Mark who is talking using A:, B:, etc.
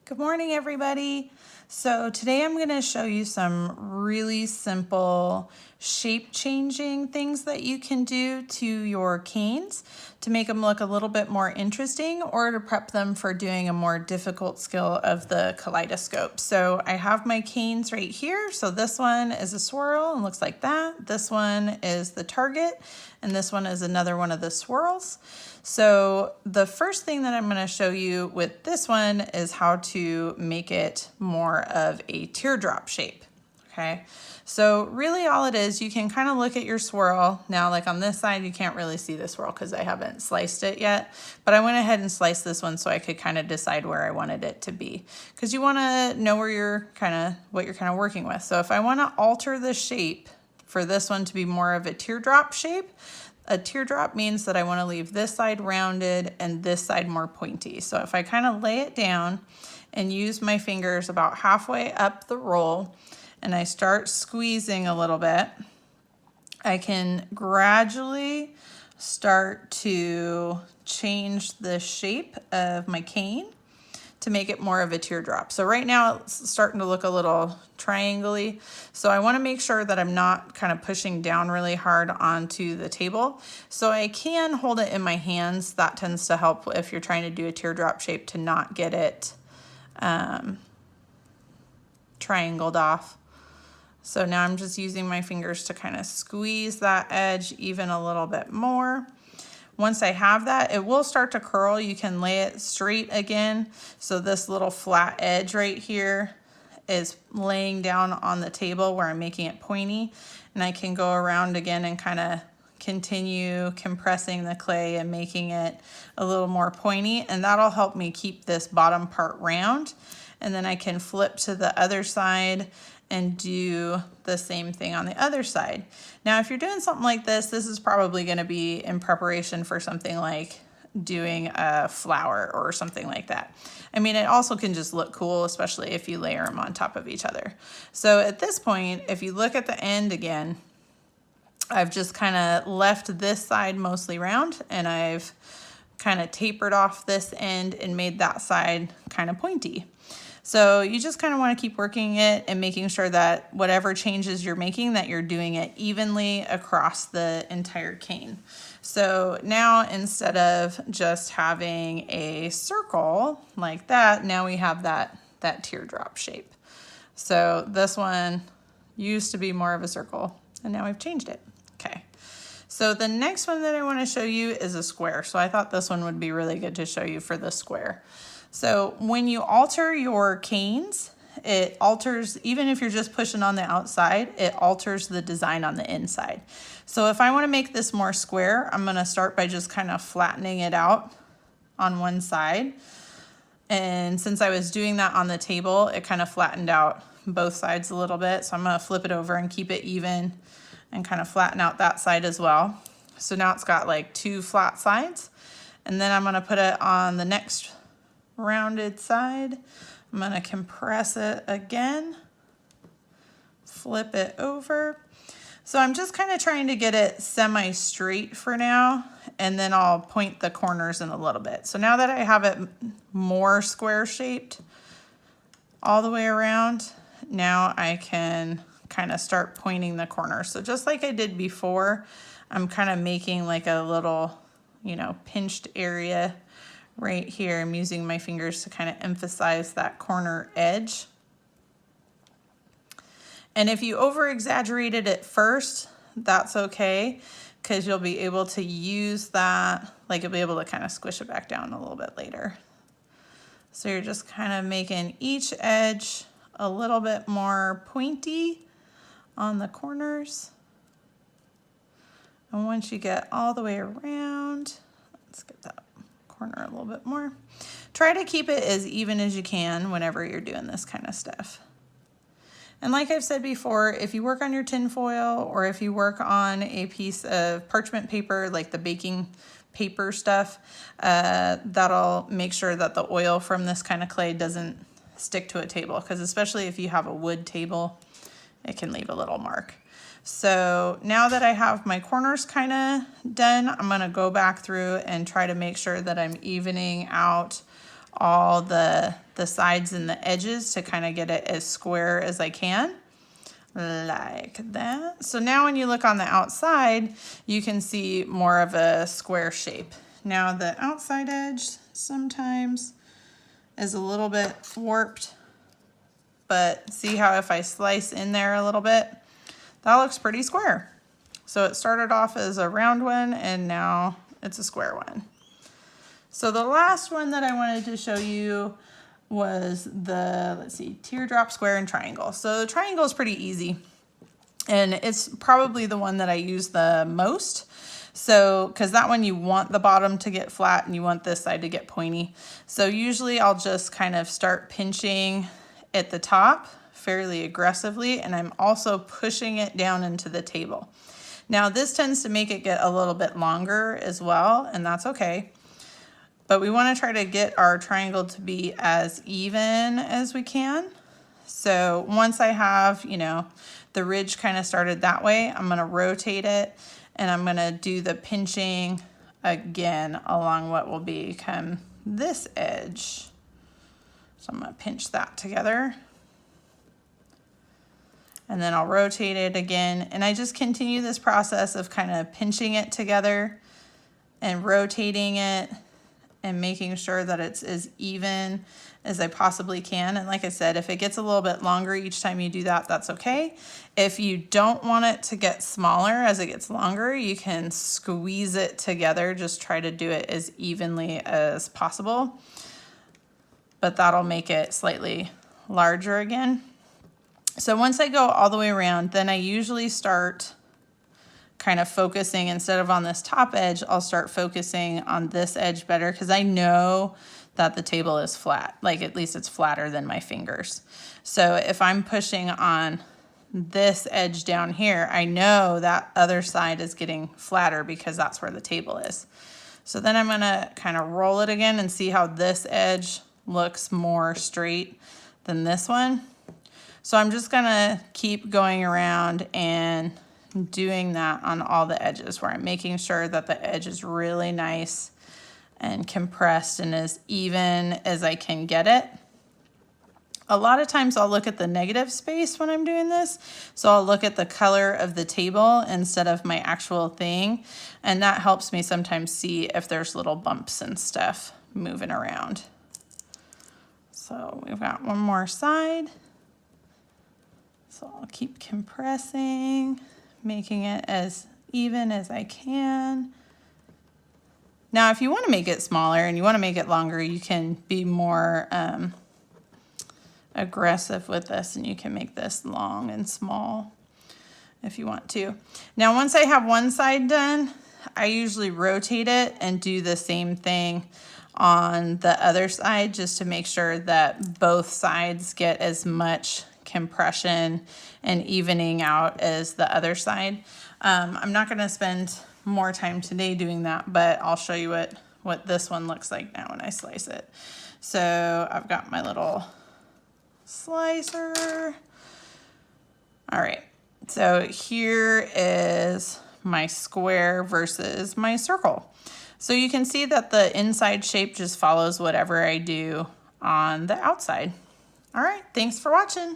A: Good morning, everybody. So today I'm going to show you some really simple shape changing things that you can do to your canes to make them look a little bit more interesting or to prep them for doing a more difficult skill of the kaleidoscope. So I have my canes right here. So this one is a swirl and looks like that. This one is the target and this one is another one of the swirls. So the first thing that I'm going to show you with this one is how to make it more of a teardrop shape. Okay, so really all it is, you can kind of look at your swirl. Now, like on this side, you can't really see the swirl because I haven't sliced it yet, but I went ahead and sliced this one so I could kind of decide where I wanted it to be, because you want to know where what you're kind of working with. So if I want to alter the shape for this one to be more of a teardrop shape, a teardrop means that I want to leave this side rounded and this side more pointy. So if I kind of lay it down and use my fingers about halfway up the roll and I start squeezing a little bit, I can gradually start to change the shape of my cane to make it more of a teardrop. So right now it's starting to look a little triangle-y. So I want to make sure that I'm not kind of pushing down really hard onto the table. So I can hold it in my hands. That tends to help if you're trying to do a teardrop shape to not get it triangled off. So now I'm just using my fingers to kind of squeeze that edge even a little bit more. Once I have that, it will start to curl. You can lay it straight again. So this little flat edge right here is laying down on the table where I'm making it pointy. And I can go around again and kind of continue compressing the clay and making it a little more pointy. And that'll help me keep this bottom part round. And then I can flip to the other side and do the same thing on the other side. Now, if you're doing something like this is probably going to be in preparation for something like doing a flower or something like that. I mean, it also can just look cool, especially if you layer them on top of each other. So at this point, if you look at the end again, I've just kind of left this side mostly round and I've kind of tapered off this end and made that side kind of pointy. So you just kind of want to keep working it and making sure that whatever changes you're making, that you're doing it evenly across the entire cane. So now instead of just having a circle like that, now we have that teardrop shape. So this one used to be more of a circle and now we've changed it. Okay. So the next one that I want to show you is a square. So I thought this one would be really good to show you for the square. So when you alter your canes, it alters, even if you're just pushing on the outside, it alters the design on the inside. So if I want to make this more square, I'm going to start by just kind of flattening it out on one side. And since I was doing that on the table, it kind of flattened out both sides a little bit. So I'm going to flip it over and keep it even and kind of flatten out that side as well. So now it's got like two flat sides. And then I'm going to put it on the next rounded side. I'm going to compress it again, flip it over. So I'm just kind of trying to get it semi-straight for now, and then I'll point the corners in a little bit. So now that I have it more square shaped all the way around, now I can kind of start pointing the corners. So just like I did before, I'm kind of making like a little, pinched area right here. I'm using my fingers to kind of emphasize that corner edge. And if you over exaggerated it first, that's okay, because you'll be able to use that, like you'll be able to kind of squish it back down a little bit later. So you're just kind of making each edge a little bit more pointy on the corners. And once you get all the way around, let's get that corner a little bit more. Try to keep it as even as you can whenever you're doing this kind of stuff. And like I've said before, if you work on your tin foil or if you work on a piece of parchment paper, like the baking paper stuff, that'll make sure that the oil from this kind of clay doesn't stick to a table, because especially if you have a wood table, it can leave a little mark. So now that I have my corners kind of done, I'm going to go back through and try to make sure that I'm evening out all the sides and the edges to kind of get it as square as I can, like that. So now when you look on the outside, you can see more of a square shape. Now the outside edge sometimes is a little bit warped, but see how if I slice in there a little bit, that looks pretty square. So it started off as a round one and now it's a square one. So the last one that I wanted to show you was the, let's see, teardrop, square, and triangle. So the triangle is pretty easy, and it's probably the one that I use the most. So, because that one you want the bottom to get flat and you want this side to get pointy. So usually I'll just kind of start pinching at the top fairly aggressively, and I'm also pushing it down into the table. Now this tends to make it get a little bit longer as well, and that's okay. But we want to try to get our triangle to be as even as we can. So once I have, you know, the ridge kind of started that way, I'm going to rotate it and I'm going to do the pinching again along what will become this edge. So I'm going to pinch that together. And then I'll rotate it again. And I just continue this process of kind of pinching it together and rotating it and making sure that it's as even as I possibly can. And like I said, if it gets a little bit longer each time you do that, that's okay. If you don't want it to get smaller as it gets longer, you can squeeze it together. Just try to do it as evenly as possible. But that'll make it slightly larger again. So once I go all the way around, then I usually start kind of focusing, instead of on this top edge, I'll start focusing on this edge better because I know that the table is flat, like at least it's flatter than my fingers. So if I'm pushing on this edge down here, I know that other side is getting flatter because that's where the table is. So then I'm gonna kind of roll it again and see how this edge looks more straight than this one. So I'm just gonna keep going around and doing that on all the edges where I'm making sure that the edge is really nice and compressed and as even as I can get it. A lot of times I'll look at the negative space when I'm doing this. So I'll look at the color of the table instead of my actual thing. And that helps me sometimes see if there's little bumps and stuff moving around. So we've got one more side. So I'll keep compressing, making it as even as I can. Now, if you want to make it smaller and you want to make it longer, you can be more aggressive with this, and you can make this long and small if you want to. Now, once I have one side done, I usually rotate it and do the same thing on the other side just to make sure that both sides get as much compression and evening out as the other side. I'm not going to spend more time today doing that, but I'll show you what this one looks like now when I slice it. So I've got my little slicer. All right, so here is my square versus my circle. So you can see that the inside shape just follows whatever I do on the outside. All right, thanks for watching.